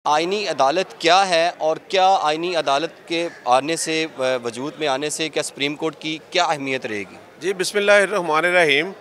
आईनी अदालत क्या है और क्या आईनी अदालत के आने से वजूद में आने से क्या सुप्रीम कोर्ट की क्या अहमियत रहेगी? जी बिस्मिल्लाहिर्रहमानिर्रहीम।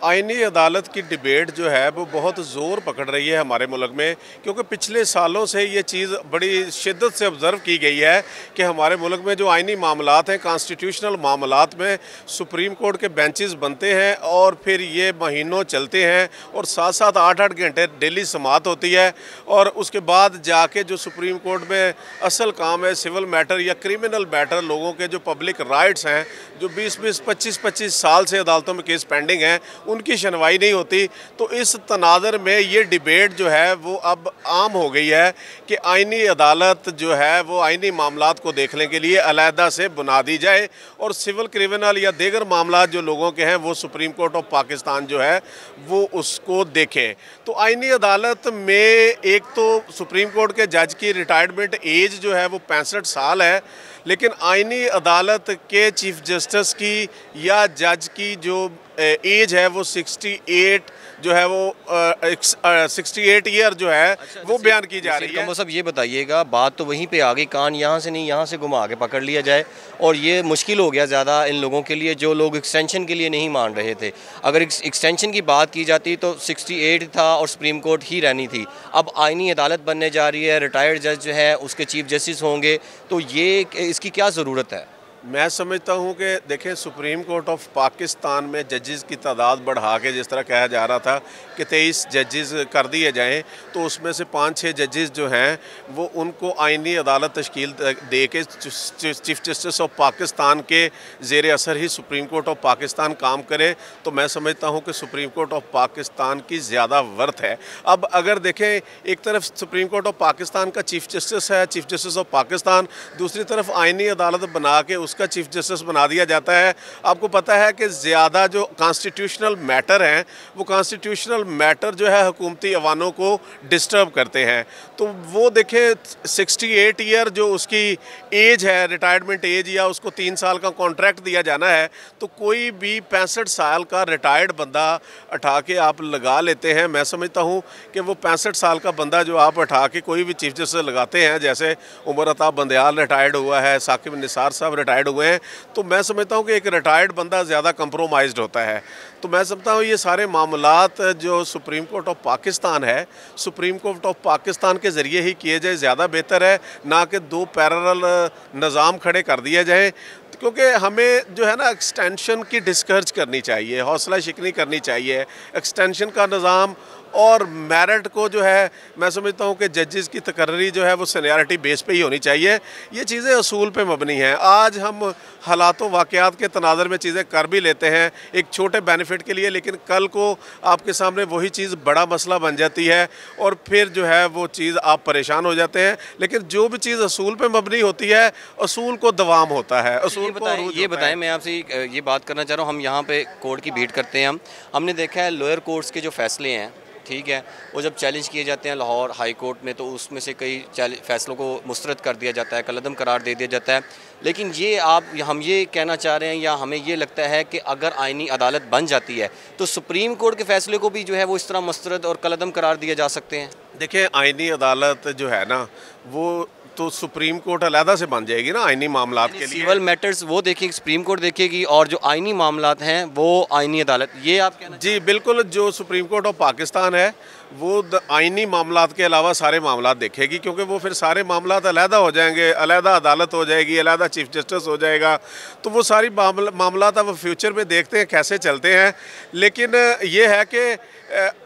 आईनी अदालत की डिबेट जो है वो बहुत ज़ोर पकड़ रही है हमारे मुल्क में, क्योंकि पिछले सालों से ये चीज़ बड़ी शिद्दत से ऑब्ज़र्व की गई है कि हमारे मुल्क में जो आईनी मामलात हैं, कॉन्स्टिट्यूशनल मामलात में सुप्रीम कोर्ट के बेंचेस बनते हैं और फिर ये महीनों चलते हैं और 7-7 8-8 घंटे डेली समाअत होती है और उसके बाद जाके जो सुप्रीम कोर्ट में असल काम है, सिविल मैटर या क्रिमिनल मैटर, लोगों के जो पब्लिक राइट्स हैं, जो 20-20 25-25 साल से अदालतों में केस पेंडिंग हैं, उनकी सुनवाई नहीं होती। तो इस तनाज़र में ये डिबेट जो है वो अब आम हो गई है कि आईनी अदालत जो है वो आईनी मामलात को देखने के लिए अलहदा से बुना दी जाए और सिविल क्रिमिनल या दीगर मामलात जो लोगों के हैं वो सुप्रीम कोर्ट ऑफ पाकिस्तान जो है वो उसको देखे। तो आईनी अदालत में एक तो सुप्रीम कोर्ट के जज की रिटायरमेंट एज जो है वो 65 साल है, लेकिन आईनी अदालत के चीफ जस्टिस की या जज की जो एज है वो 68 जो है वो 68 ईयर जो है वो बयान की जा रही है। तो सब ये बताइएगा, बात तो वहीं पे आ गई, कान यहाँ से नहीं यहाँ से घुमा के पकड़ लिया जाए और ये मुश्किल हो गया ज़्यादा इन लोगों के लिए जो लोग एक्सटेंशन के लिए नहीं मान रहे थे। अगर एक्सटेंशन की बात की जाती तो 68 था और सुप्रीम कोर्ट ही रहनी थी। अब आईनी अदालत बनने जा रही है, रिटायर्ड जज जो है उसके चीफ जस्टिस होंगे, तो ये इसकी क्या ज़रूरत है? मैं समझता हूं कि देखें, सुप्रीम कोर्ट ऑफ पाकिस्तान में जजेस की तादाद बढ़ा के जिस तरह कहा जा रहा था कि 23 जजेस कर दिए जाएं, तो उसमें से 5-6 जजेस जो हैं वो उनको आईनी अदालत तश्कील दे के चीफ जस्टिस ऑफ पाकिस्तान के ज़ेर असर ही सुप्रीम कोर्ट ऑफ पाकिस्तान काम करे, तो मैं समझता हूँ कि सुप्रीम कोर्ट ऑफ पाकिस्तान की ज़्यादा वर्थ है। अब अगर देखें, एक तरफ सुप्रीम कोर्ट ऑफ पाकिस्तान का चीफ जस्टिस है, चीफ जस्टिस ऑफ पाकिस्तान, दूसरी तरफ आईनी अदालत बना के उसका चीफ जस्टिस बना दिया जाता है। आपको पता है कि ज़्यादा जो कॉन्स्टिट्यूशनल मैटर हैं वो कॉन्स्टिट्यूशनल मैटर जो है हुकूमती अवानों को डिस्टर्ब करते हैं। तो वो देखें, 68 ईयर जो उसकी एज है, रिटायरमेंट एज, या उसको 3 साल का कॉन्ट्रैक्ट दिया जाना है, तो कोई भी 65 साल का रिटायर्ड बंदा उठा के आप लगा लेते हैं। मैं समझता हूँ कि वो 65 साल का बंदा जो आप उठा के कोई भी चीफ जस्टिस लगाते हैं, जैसे उमर अताब बंदयाल रिटायर्ड हुआ है, साकिब निसार साहब रिटायर्ड हुए हैं, तो मैं समझता हूँ कि एक रिटायर्ड बंदा ज़्यादा कंप्रोमाइज्ड होता है। तो मैं समझता हूँ ये सारे मामलात जो सुप्रीम कोर्ट ऑफ पाकिस्तान है, सुप्रीम कोर्ट ऑफ पाकिस्तान के ज़रिए ही किए जाए ज़्यादा बेहतर है, ना कि 2 पैरेलल निज़ाम खड़े कर दिए जाएँ। क्योंकि हमें जो है ना एक्सटेंशन की डिस्करेज करनी चाहिए, हौसला शिकनी करनी चाहिए। एक्सटेंशन का निज़ाम और मेरिट को जो है, मैं समझता हूँ कि जजेस की तकर्री जो है वो सीनियरिटी बेस पे ही होनी चाहिए। ये चीज़ें असूल पे मबनी हैं। आज हम हालातों वाक़यात के तनाज़र में चीज़ें कर भी लेते हैं एक छोटे बेनिफिट के लिए, लेकिन कल को आपके सामने वही चीज़ बड़ा मसला बन जाती है और फिर जो है वो चीज़ आप परेशान हो जाते हैं। लेकिन जो भी चीज़ असूल पे मबनी होती है, असूल को दवाम होता है, असूल ये बताएं, मैं आपसे ये बात करना चाह रहा हूँ। हम यहाँ पे कोर्ट की भीड़ करते हैं, हमने देखा है लोअर कोर्ट्स के जो फैसले हैं, ठीक है, वो जब चैलेंज किए जाते हैं लाहौर हाई कोर्ट में, तो उसमें से कई फैसलों को मुस्तरद कर दिया जाता है, कलअदम करार दे दिया जाता है। लेकिन ये हम ये कहना चाह रहे हैं या हमें ये लगता है कि अगर आईनी अदालत बन जाती है तो सुप्रीम कोर्ट के फैसले को भी जो है वो इस तरह मुस्तरद और कलअदम करार दिया जा सकते हैं। देखिए, आईनी अदालत जो है ना वो तो सुप्रीम कोर्ट अलहदा से बन जाएगी ना आईनी मामलात के लिए। सिविल मैटर्स वो देखेगी, सुप्रीम कोर्ट देखेगी, और जो आईनी मामलात हैं वो आईनी अदालत। ये आप कहना? जी बिल्कुल, जो सुप्रीम कोर्ट ऑफ पाकिस्तान है वो आईनी मामलात के अलावा सारे मामलात देखेगी, क्योंकि वो फिर सारे मामलात अलहदा हो जाएंगे, अलहदा अदालत हो जाएगी, अलहदा चीफ जस्टिस हो जाएगा। तो वो सारी मामलात अब फ्यूचर में देखते हैं कैसे चलते हैं। लेकिन ये है कि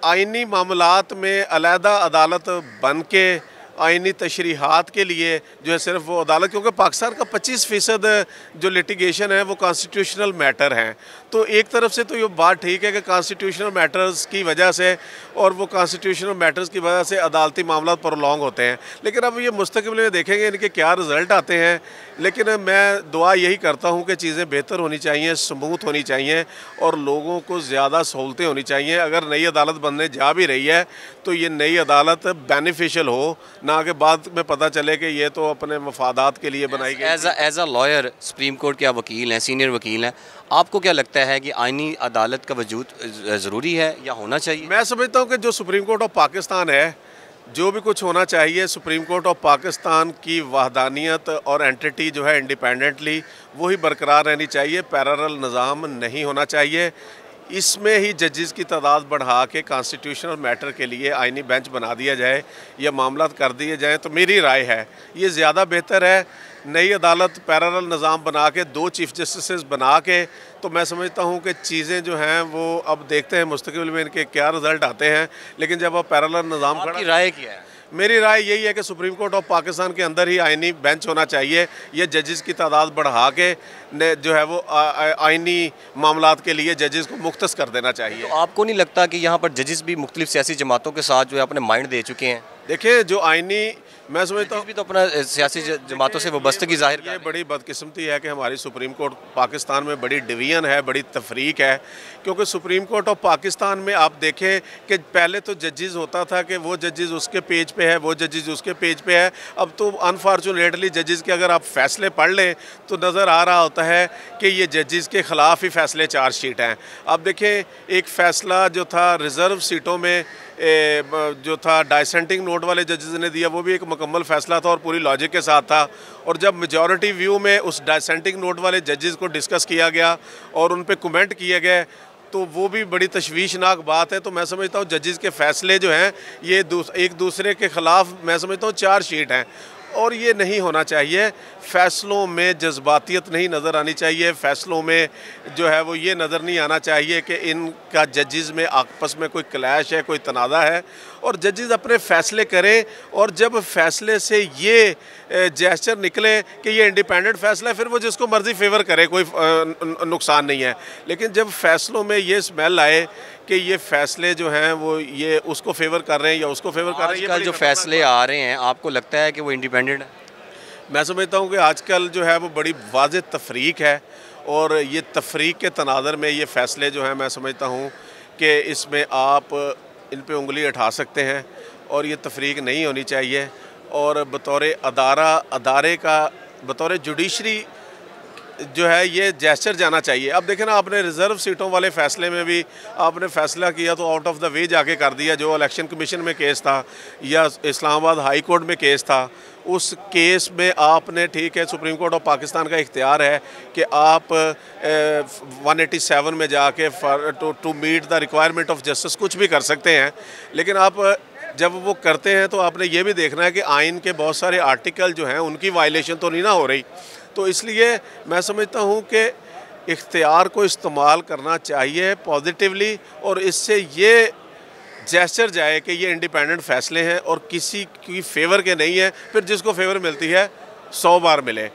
आईनी मामलात में अलहदा अदालत बन के आईनी तशरीहात के लिए जो है सिर्फ वो अदालत, क्योंकि पाकिस्तान का 25% जो लिटिगेशन है वो कॉन्स्टिट्यूशनल मैटर हैं। तो एक तरफ से तो ये बात ठीक है कि कॉन्स्टिट्यूशनल मैटर्स की वजह से और वो कॉन्स्टिट्यूशनल मैटर्स की वजह से अदालती मामला प्रोलॉन्ग होते हैं, लेकिन अब ये मुस्तक़बिल में देखेंगे इनके क्या रिज़ल्ट आते हैं। लेकिन मैं दुआ यही करता हूँ कि चीज़ें बेहतर होनी चाहिए, स्मूथ होनी चाहिए और लोगों को ज़्यादा सहूलतें होनी चाहिए। अगर नई अदालत बनने जा भी रही है तो ये नई अदालत बेनिफिशियल हो, ना कि बाद में पता चले कि ये तो अपने मफादात के लिए बनाई गई। As a lawyer, Supreme Court के आप वकील हैं, सीनियर वकील हैं, आपको क्या लगता है कि आईनी अदालत का वजूद ज़रूरी है या होना चाहिए? मैं समझता हूँ कि जो सुप्रीम कोर्ट ऑफ पाकिस्तान है, जो भी कुछ होना चाहिए, सुप्रीम कोर्ट ऑफ पाकिस्तान की वहदानियत और एंटिटी जो है इंडिपेंडेंटली वही बरकरार रहनी चाहिए, पैरेलल निज़ाम नहीं होना चाहिए। इसमें ही जजेस की तादाद बढ़ा के कॉन्स्टिट्यूशनल मैटर के लिए आइनी बेंच बना दिया जाए या मामला कर दिए जाएँ, तो मेरी राय है ये ज़्यादा बेहतर है। नई अदालत पैरेलल निज़ाम बना के 2 चीफ़ जस्टिस बना के, तो मैं समझता हूँ कि चीज़ें जो हैं वो अब देखते हैं मुस्तक़बिल में इनके क्या रिज़ल्ट आते हैं। लेकिन जब अब पैरेलल निज़ाम आपकी राय क्या है? मेरी राय यही है कि सुप्रीम कोर्ट ऑफ पाकिस्तान के अंदर ही आइनी बेंच होना चाहिए। ये जजेस की तादाद बढ़ा के जो है वो आइनी मामलात के लिए जजेस को मुख्तस कर देना चाहिए। तो आपको नहीं लगता कि यहाँ पर जजेस भी मुख्तलिफ सियासी जमातों के साथ जो है अपने माइंड दे चुके हैं? देखिए, जो आइनी, मैं समझता हूँ भी तो अपना सियासी जमातों से वाबस्तगी जाहिर कर रहे ये हैं। बड़ी बदकिस्मती है कि हमारी सुप्रीम कोर्ट पाकिस्तान में बड़ी डिवीज़न है, बड़ी तफरीक है। क्योंकि सुप्रीम कोर्ट ऑफ पाकिस्तान में आप देखें कि पहले तो जजेस होता था कि वो जजेस उसके पेज पे है, वो जजेस उसके पेज पे है। अब तो अनफॉर्चुनेटली जजेस के अगर आप फैसले पढ़ लें तो नज़र आ रहा होता है कि ये जजेस के ख़िलाफ़ ही फैसले चार्जशीट हैं। अब देखें, एक फ़ैसला जो था रिज़र्व सीटों में जो था डाइसेंटिंग नोट वाले जजेस ने दिया, वो भी एक मुकम्मल फ़ैसला था और पूरी लॉजिक के साथ था। और जब मेजॉरिटी व्यू में उस डाइसेंटिंग नोट वाले जजेस को डिस्कस किया गया और उन पे कमेंट किए गए, तो वो भी बड़ी तशवीशनाक बात है। तो मैं समझता हूँ जजेस के फ़ैसले जो हैं ये एक दूसरे के ख़िलाफ़ मैं समझता हूँ चार्जशीट हैं, और ये नहीं होना चाहिए। फ़ैसलों में जज्बातियत नहीं नज़र आनी चाहिए। फ़ैसलों में जो है वो ये नज़र नहीं आना चाहिए कि इनका जजेस में आपस में कोई क्लैश है, कोई तनाज़ा है। और जजेस अपने फ़ैसले करें, और जब फ़ैसले से ये जेस्चर निकले कि ये इंडिपेंडेंट फ़ैसला है, फिर वो जिसको मर्ज़ी फेवर करे, कोई नुकसान नहीं है। लेकिन जब फ़ैसलों में ये स्मेल आए कि ये फ़ैसले जो हैं वो ये उसको फेवर कर रहे हैं या उसको फेवर कर रहे हैं, आजकल जो फैसले आ रहे हैं आपको लगता है कि वो इंडिपेंडेंट है? मैं समझता हूँ कि आजकल जो है वो बड़ी वाज़ेह तफरीक है, और ये तफरीक के तनाज़र में ये फ़ैसले जो हैं मैं समझता हूँ कि इसमें आप इन पे उंगली उठा सकते हैं, और ये तफरीक नहीं होनी चाहिए। और बतौर अदारे का, बतौर जुडिशरी जो है ये जेस्चर जाना चाहिए। अब देखें ना, आपने रिज़र्व सीटों वाले फ़ैसले में भी आपने फ़ैसला किया तो आउट ऑफ द वे जाके कर दिया। जो इलेक्शन कमीशन में केस था या इस्लामाबाद हाई कोर्ट में केस था, उस केस में आपने, ठीक है, सुप्रीम कोर्ट ऑफ पाकिस्तान का इख्तियार है कि आप 187 में जाके to meet the requirement of justice कुछ भी कर सकते हैं। लेकिन आप जब वो करते हैं तो आपने ये भी देखना है कि आइन के बहुत सारे आर्टिकल जो हैं उनकी वायलेशन तो नहीं ना हो रही। तो इसलिए मैं समझता हूँ कि इख्तियार को इस्तेमाल करना चाहिए पॉजिटिवली, और इससे ये जेस्चर जाए कि ये इंडिपेंडेंट फ़ैसले हैं और किसी की फेवर के नहीं है। फिर जिसको फेवर मिलती है 100 बार मिले।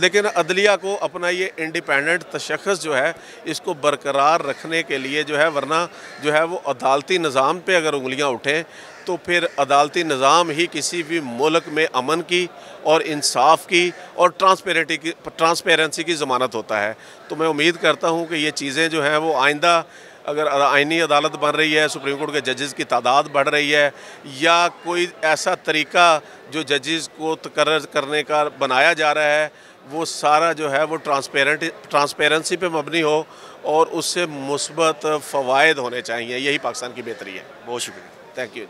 लेकिन अदलिया को अपना ये इंडिपेंडेंट तशख़्ख़ुस जो है इसको बरकरार रखने के लिए जो है, वरना जो है वो अदालती निज़ाम पे अगर उंगलियां उठें तो फिर अदालती निज़ाम ही किसी भी मुल्क में अमन की और इंसाफ की और ट्रांसपेरेंसी की ज़मानत होता है। तो मैं उम्मीद करता हूँ कि ये चीज़ें जो हैं वो आइंदा, अगर आइनी अदालत बन रही है, सुप्रीम कोर्ट के जजेस की तादाद बढ़ रही है, या कोई ऐसा तरीका जो जजेस को तकर्रर करने का बनाया जा रहा है, वो सारा जो है वो ट्रांसपेरेंसी पे मबनी हो और उससे मुस्बत फ़वाइद होने चाहिए। यही पाकिस्तान की बेहतरी है। बहुत शुक्रिया। Thank you.